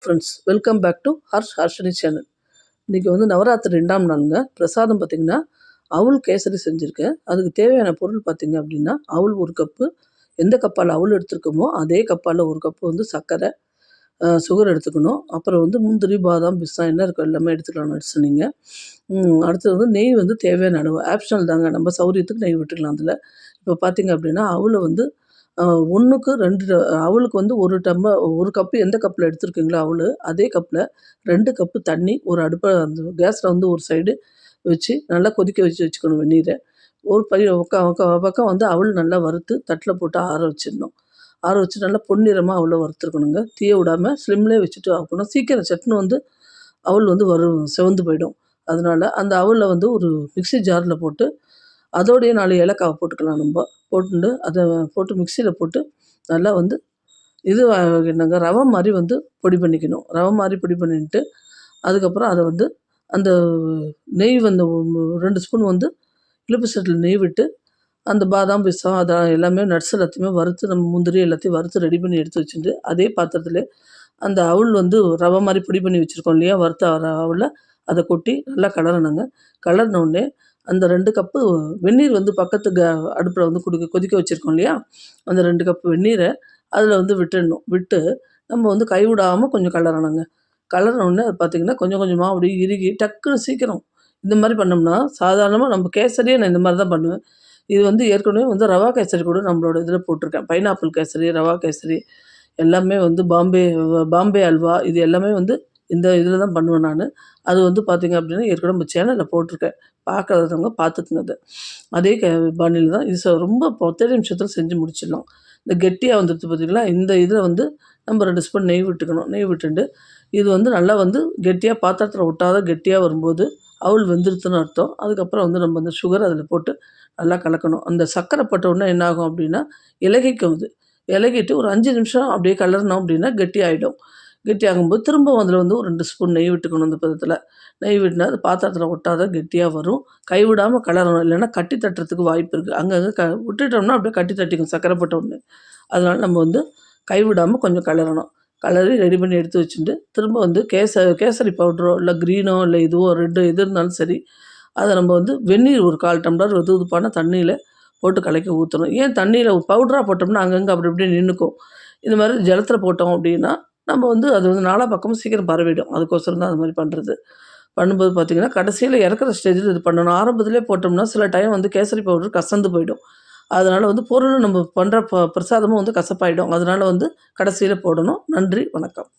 Friends, welcome back to Harshini channel. இன்றைக்கி வந்து நவராத்திரி 2ஆம் நாளுங்க. பிரசாதம் பார்த்திங்கன்னா அவுள் கேசரி செஞ்சுருக்கேன். அதுக்கு தேவையான பொருள் பார்த்திங்க அப்படின்னா, அவுள் 1 கப்பு. எந்த கப்பால் அவுள் எடுத்துருக்கோமோ அதே கப்பால் 1 கப்பு வந்து சர்க்கரை, சுகர் எடுத்துக்கணும். அப்புறம் வந்து முந்திரி, பாதாம், பிஸ்தா என்ன இருக்கோ எல்லாமே எடுத்துக்கலாம், நட்ஸ் நீங்கள். அடுத்தது வந்து நெய் வந்து தேவையான அளவு ஆப்ஷனல் தாங்க, நம்ம சௌரியத்துக்கு நெய் விட்டுக்கலாம் அதில். இப்போ பார்த்திங்க அப்படின்னா அவுளை வந்து 1க்கு 2 அவுளுக்கு வந்து 1 கப்பு எந்த கப்பில் எடுத்துருக்கீங்களோ அவுள், அதே கப்பில் 2 கப்பு தண்ணி ஒரு அடுப்பை அந்த கேஸில் வந்து ஒரு சைடு வச்சு நல்லா கொதிக்க வச்சுக்கணும் வெந்நீரை. ஒரு பக்கம் வந்து அவுள் நல்லா வறுத்து தட்டில் போட்டு ஆற வச்சிடணும். ஆற வச்சு நல்லா பொன்னிறமாக அவுளை வறுத்துருக்கணுங்க. தீய விடாமல் ஸ்லிம்லேயே வச்சுட்டு ஆக்கணும். சீக்கிரம் சட்னு வந்து அவுள் வந்து செவந்து போயிடும். அதனால் அந்த அவுளில் வந்து ஒரு மிக்ஸி ஜாரில் போட்டு அதோடைய 4 ஏலக்காவை போட்டுக்கலாம். நம்ம அதை போட்டு மிக்சியில் போட்டு நல்லா வந்து என்னங்க ரவை மாதிரி வந்து பொடி பண்ணிக்கணும். ரவை மாதிரி பொடி பண்ணிட்டு அதுக்கப்புறம் அதை வந்து அந்த நெய் வந்து 2 ஸ்பூன் வந்து இலுப்பு சட்டில் நெய் விட்டு அந்த பாதாம், பிஸ்தா எல்லாமே நட்ஸ் எல்லாத்தையுமே வறுத்து, நம்ம முந்திரி எல்லாத்தையும் வறுத்து ரெடி பண்ணி எடுத்து வச்சுட்டு அதே பாத்திரத்தில் அந்த அவுள் வந்து ரவை மாதிரி பொடி பண்ணி வச்சுருக்கோம் இல்லையா, வறுத்த அவுளில் அதை கொட்டி நல்லா கிளறணுங்க. கிளறினோடனே அந்த 2 கப்பு வெந்நீர் வந்து பக்கத்து அடுப்பில் வந்து கொதிக்க வச்சுருக்கோம் இல்லையா, அந்த 2 கப்பு வெந்நீரை அதில் வந்து விட்டுடணும். விட்டு நம்ம வந்து கைவிடாமல் கொஞ்சம் கிளறணுங்க. கிளறினோடனே அது பார்த்திங்கன்னா கொஞ்சம் கொஞ்சமாக அப்படியே இறுகி டக்குன்னு சீக்கிரம் இந்த மாதிரி பண்ணோம்னா, சாதாரணமாக நம்ம கேசரியே நான் இந்த மாதிரி தான் பண்ணுவேன். இது வந்து ஏற்கனவே வந்து ரவா கேசரி கூட நம்மளோட இதில் போட்டிருக்கேன். பைனாப்பிள் கேசரி, ரவா கேசரி எல்லாமே வந்து பாம்பே அல்வா இது எல்லாமே வந்து இந்த இதில் தான் பண்ணுவேன் நான். அது வந்து பார்த்திங்க அப்படின்னா ஏற்கனவே நம்ம சேனலில் போட்டிருக்கேன். பார்க்காதவங்க பார்த்துக்குங்க அதை. அதே பாணியில் தான் இது ரொம்ப 10 நிமிஷத்தில் செஞ்சு முடிச்சிடலாம். இந்த கெட்டியாக வந்துடுது பார்த்திங்களா, இந்த இதில் வந்து நம்ம 2 ஸ்பூன் நெய் விட்டுக்கணும். நெய் விட்டுட்டு இது வந்து நல்லா வந்து கெட்டியாக பாத்திரத்தில் ஒட்டாத கெட்டியாக வரும்போது அவுள் வெந்துருத்துன்னு அர்த்தம். அதுக்கப்புறம் வந்து நம்ம அந்த சுகர் அதில் போட்டு நல்லா கலக்கணும். அந்த சர்க்கரை போட்ட உடனே என்னாகும் அப்படின்னா இலகிக்கும். அது இலகிட்டு ஒரு 5 நிமிஷம் அப்படியே கலர்னோம் அப்படின்னா கெட்டியாகிடும். கெட்டியாகும்போது திரும்ப அதில் வந்து ஒரு 2 ஸ்பூன் நெய் விட்டுக்கணும். அந்த பதத்தில் நெய் விட்டுனா அது பாத்திரத்தில் ஒட்டாத கெட்டியாக வரும். கைவிடாமல் கலரணும், இல்லைன்னா கட்டி தட்டுறதுக்கு வாய்ப்பு இருக்குது. அங்கங்கே விட்டுட்டோம்னா அப்படியே கட்டி தட்டிக்கும் சர்க்கரை போட்ட உடனே. அதனால் நம்ம வந்து கைவிடாமல் கொஞ்சம் கலரணும். கலரி ரெடி பண்ணி எடுத்து வச்சுட்டு திரும்ப வந்து கேசரி பவுட்ரோ இல்லை க்ரீனோ இல்லை இதுவோ ரெட்டு எது இருந்தாலும் சரி, அதை நம்ம வந்து வெந்நீர் ஒரு 1/4 டம்ளர் வெதுவெதுப்பான தண்ணியில் போட்டு கலக்கி ஊற்றணும். ஏன் தண்ணியில் பவுடராக போட்டோம்னா அங்கங்கே அப்படி இப்படி நின்றுக்கும். இந்த மாதிரி ஜலத்தில் போட்டோம் அப்படின்னா நம்ம வந்து அது வந்து நாலா பக்கமும் சீக்கிரம் பரவிடும். அதுக்கோசரம் தான் அது மாதிரி பண்ணுறது. பண்ணும்போது பார்த்திங்கன்னா கடைசியில் இறக்குற ஸ்டேஜில் இது பண்ணணும். ஆரம்பத்திலே போட்டோம்னா சில டைம் வந்து கேசரி பவுடர் கசந்து போயிடும். அதனால் வந்து பொருளும் நம்ம பண்ணுற பிரசாதமும் வந்து கசப்பாயிடும். அதனால் வந்து கடைசியில் போடணும். நன்றி, வணக்கம்.